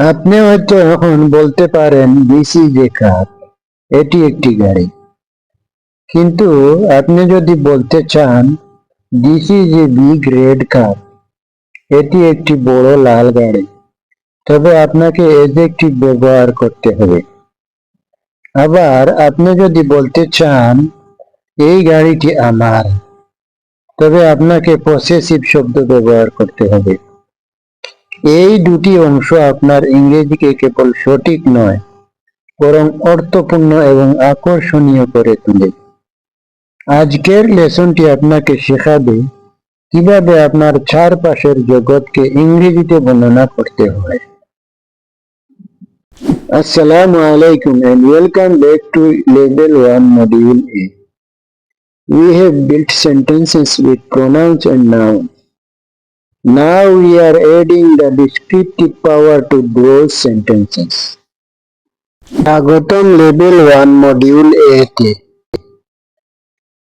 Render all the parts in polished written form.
আপনি হয়তো এখন বলতে পারেন দিস ইজ এ কার, এটি একটি গাড়ি। কিন্তু আপনি যদি বলতে চান this is a big red কার, এটি একটি বড় লাল গাড়ি, তবে আপনাকে এডজেক্টিভ ব্যবহার করতে হবে। আবার আপনি যদি বলতে চান এই গাড়িটি আমার, তবে আপনাকে পসেসিভ শব্দ ব্যবহার করতে হবে। এই দুটি অংশ আপনার ইংরেজিকে কেবল সঠিক নয়, বরং অর্থপূর্ণ এবং আকর্ষণীয় করে তোলে। আজকের লেসনটি আপনাকে শেখাবে কিভাবে আপনার চারপাশের জগৎকে ইংরেজিতে বর্ণনা করতে হয়। Assalamu alaikum and welcome back to Level 1 Module A. We have built sentences with pronouns and nouns. Now we are adding the descriptive power to those sentences. স্বাগতম লেভেল 1 মডিউল এ তে।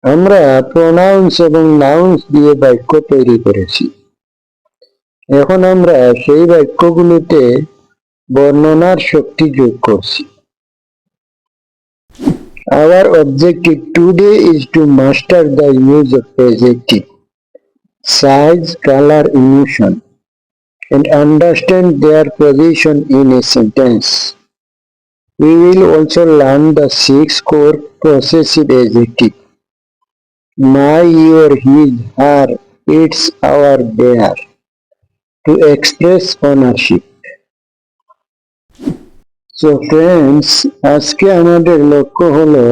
আমরা প্রোনাউন্স এবং নাউন্স দিয়ে বাক্য তৈরি করেছি। এখন আমরা সেই বাক্যগুলোতে বর্ণনার শক্তি যোগ করছি। Our objective today is to master the use of adjective, size, color, emotion, and understand their position in a sentence. We will also learn the 6 core possessive adjectives: my, your, his, her, its, our, their, to express ownership. So friends, আজকে আমাদের লক্ষ্য হলো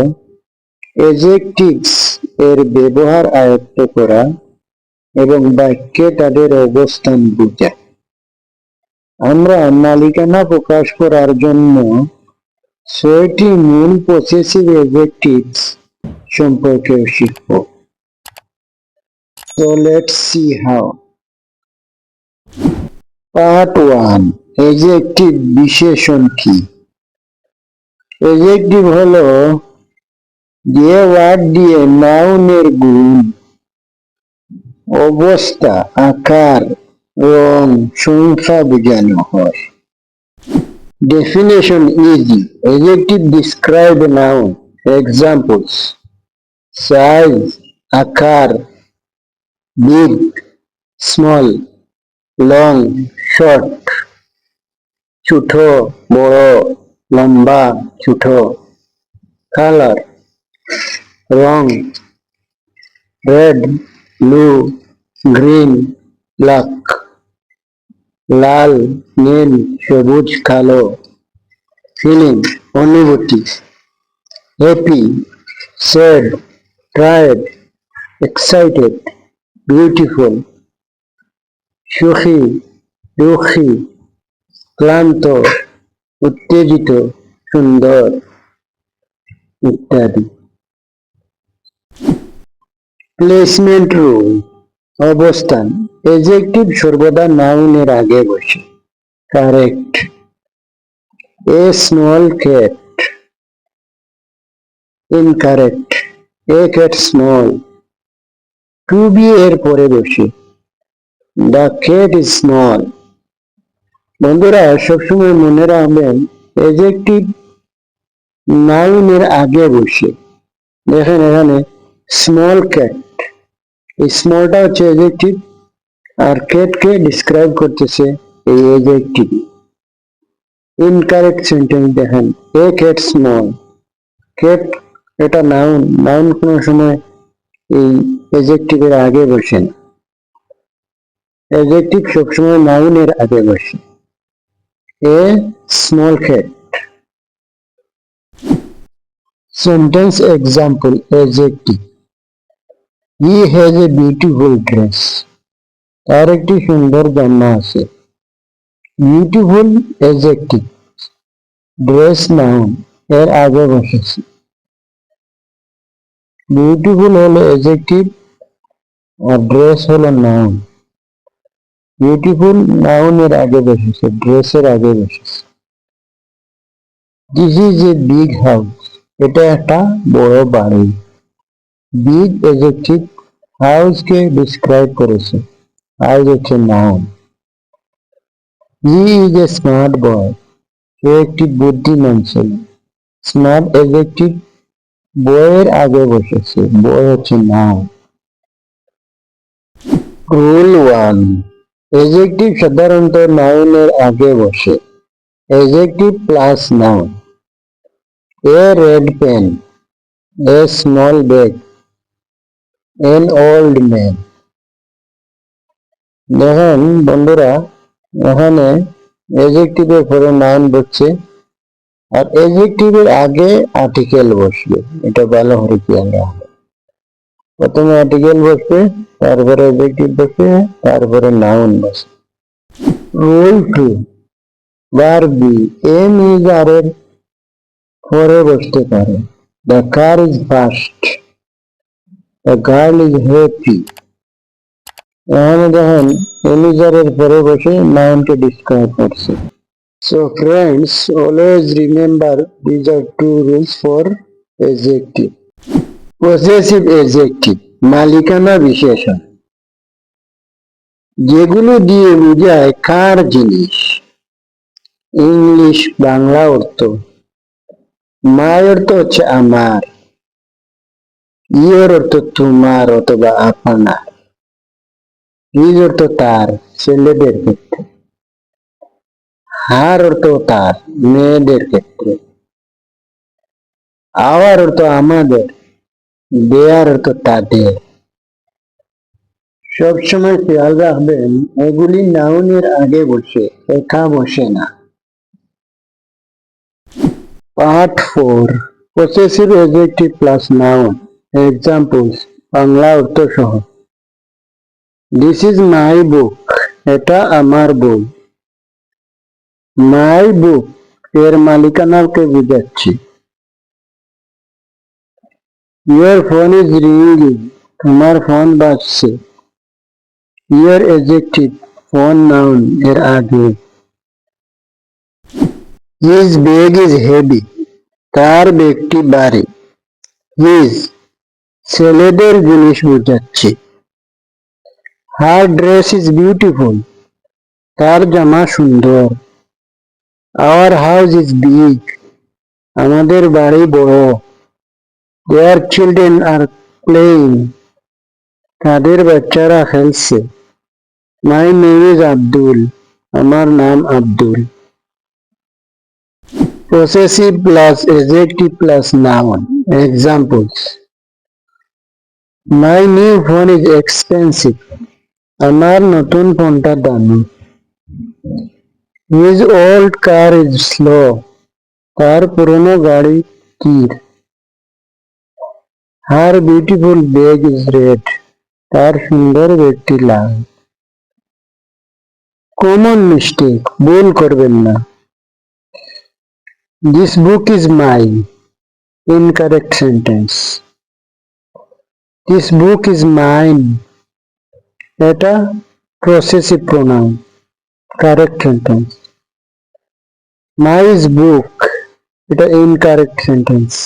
adjectives এর ব্যবহার আয়ত্ত করা এবং বাক্যে তাদের অবস্থান বোঝা। আমরা মালিকানা প্রকাশ করার জন্য 6টি মূল পসেসিভ অ্যাডজেক্টিভস সম্পর্কে শিখব। So let's see how. Part 1. Adjective বিশেষণ কি? অ্যাডজেক্টিভ হলো যে ওয়ার্ড দিয়ে নাউনের গুণ, অবস্থা, আকার, রং, সংখ্যা বোঝানো হয়। Definition easy. Adjective describe a noun. Examples: size, আকার, big, small, long, short, ছোট, বড়, লম্বা, ছোট, color, রং, red, blue, green, black, লাল, নীল, সবুজ, কালো, feeling, অনুভূতি, happy, sad, tired, excited, beautiful, সুখী, দুঃখী, ক্লান্ত, উত্তেজিত, সুন্দর ইত্যাদি। প্লেসমেন্ট রুল, অবস্থান। অ্যাডজেক্টিভ সর্বদা নাউনের আগে বসে। Correct. A small cat, incorrect. A cat small, to be এর পরে বসে। The cat is small. বন্ধুরা সবসময় মনে রাখবেন অ্যাডজেক্টিভ নাউনের আগে বসে। দেখেন এখানে স্মল ক্যাট, এই স্মলটা হচ্ছে অ্যাডজেক্টিভ আর ক্যাটকে ডিসক্রাইব করতেছে এই অ্যাডজেক্টিভ। ইনকারেক্ট সেন্টেন্স দেখেন, এ ক্যাট স্মল। ক্যাট এটা নাউন, নাউন কোনো সময় এই অ্যাডজেক্টিভের আগে বসে না। অ্যাডজেক্টিভ সবসময় নাউনের আগে বসে। A small cat. Sentence example adjective: he has a beautiful dress, তার একটি সুন্দর জামা আছে। বিউটিফুল অ্যাডজেক্টিভ, ড্রেস নাউন, এর আগে বসেছে। বিউটিফুল হলো অ্যাডজেক্টিভ আর ড্রেস হলো নাউন। বিউটিফুল নাউনের আগে বসেছে, ড্রেসের আগে বসেছে। This is a big house, এটা একটা বড় বাড়ি। বিগ অ্যাডজেক্টিভ, হাউসকে ডিসক্রাইব করেছে, হাউস হচ্ছে noun. He is a smart boy. সে একটি বুদ্ধিমান ছেলে। স্মার্ট অ্যাডজেক্টিভ বয়ের আগে বসেছে, বয় হচ্ছে নাউন। রুল 1, অ্যাডজেক্টিভ সাধারণত নাউনের আগে বসে। Adjective plus noun. A red pen, a small bag, an old man. দেখেন বন্ধুরা, এখানে অ্যাডজেক্টিভের পরে নাউন বসছে আর অ্যাডজেক্টিভের আগে আর্টিকেল বসবে। এটা ভালো করে খেয়াল রাখবে। প্রথমে আর্টিকেল বসবে, তারপরে অ্যাডজেক্টিভ বসবে, তারপরে নাউন বসবে। Rule 2, verb be am is are এর পরে বসতে পারে। The car is fast, the girl is happy. এখানে দেখেন এম ইজ আর এর পরে বসে নাউনকে ডিসক্রাইব করছে। So friends, always remember these are two rules for adjective. Possessive adjective, মালিকানা বিশেষণ, যেগুলো দিয়ে বোঝায় কার জিনিস। ইংলিশ বাংলা অর্থ, মাই অর্থ হচ্ছে আমার, ইয়োর অর্থ তোমার অথবা আপনার, হিজ অর্থ তার ছেলেদের ক্ষেত্রে, হার অর্থ তার মেয়েদের ক্ষেত্রে, আওয়ার অর্থ আমাদের, দেয়ার অর্থ তাদের। সবসময় খেয়াল রাখবেন এগুলি নাউনের আগে বসে, একা বসে না। Part 4, possessive adjective plus noun. Examples, Bangla অর্থ সহ। দিস ইজ মাই বুক, এটা আমার বই। মাই বুক এর মালিকানাকে বোঝাচ্ছে। ইয়োর ফোন ইজ রিংিং, তোমার ফোন বাজছে। ইয়োর অ্যাডজেক্টিভ ফোন নাউন এর আগে। হিজ ব্যাগ ইজ হেভি, তার ব্যাগটি ভারী। হিজ ছেলেদের জিনিস বোঝাচ্ছে। হার ড্রেস ইজ বিউটিফুল, তার জামা সুন্দর। আওয়ার হাউস ইজ বিগ, আমাদের বাড়ি বড়। দেয়ার চিলড্রেন আর প্লেইং, তাদের বাচ্চারা খেলছে। মাই নেম ইজ আব্দুল, আমার নাম Abdul. Possessive plus adjective plus noun. Examples, my new phone is expensive, আমার নতুন ফোনটা দামি। His old car is slow, তার পুরনো গাড়ি ধীর। Her beautiful bag is red, তার সুন্দর ব্যাগটি লাল। Common mistake, ভুল করবেন না। This book is mine, incorrect sentence. This book is mine, এটা possessive pronoun, correct sentence. My is book, এটা incorrect sentence.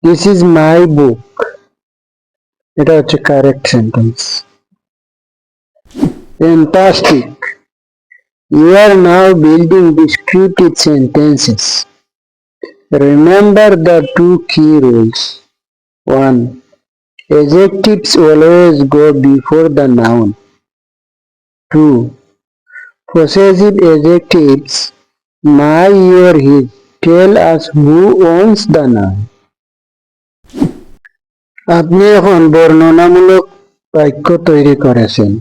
This is my book, এটা হচ্ছে correct sentence. Fantastic, you are now building descriptive sentences. Remember the two key rules. 1, adjectives always go before the noun. 2, possessive adjectives my, your, his tell us who owns the noun. আপনি এখন বর্ণনামূলক বাক্য তৈরি করেছেন।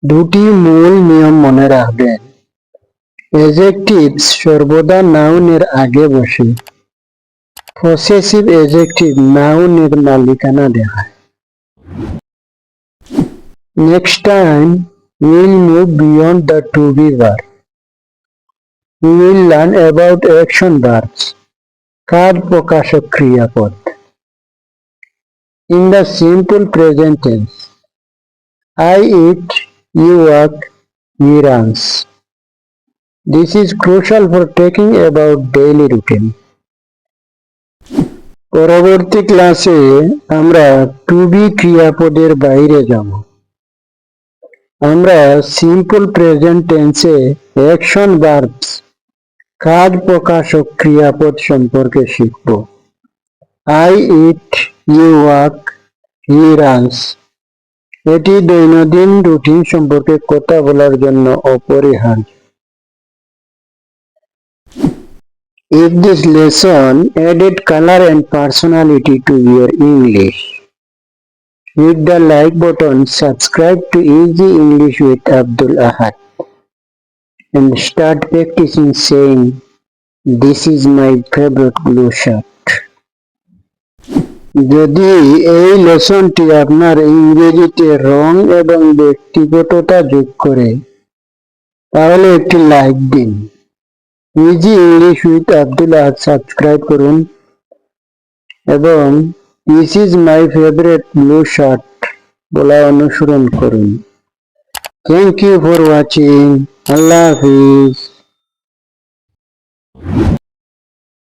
দুটি মূল নিয়ম মনে রাখবেন। অ্যাডজেক্টিভস সর্বদা নাউনের আগে বসে। পসেসিভ অ্যাডজেক্টিভ নাউনের মালিকানা দেখায়। Next time we'll move beyond the to be verb. We will learn about action verbs, কার্য প্রকাশক ক্রিয়াপদ। In the simple present tense, I eat, you work, he runs. This is crucial for talking about daily routine. পরবর্তী ক্লাসে আমরা two B ক্রিয়াপদের বাইরে যাব। আমরা simple present টেন্সে অ্যাকশন ভার্বস কাজ প্রকাশক ক্রিয়াপদ সম্পর্কে শিখব। I eat, you walk, he runs. এটি দৈনন্দিন রুটিন সম্পর্কে কথা বলার জন্য অপরিহার্য। If this lesson added color and personality to your English, hit the like button, subscribe to Easy English with Abdul Ahad, and start practicing saying, "This is my favorite blue shirt." যদি এই লেসনটি আপনার ইংরেজিতে রং এবং ব্যক্তিগততা যোগ করে, তাহলে একটি like দিন। Easy English with Abdul Ahad subscribe করুন এবং this is my favourite blue shirt বলা অনুসরণ করুন। Thank you for watching. আল্লাহ হাফিজ।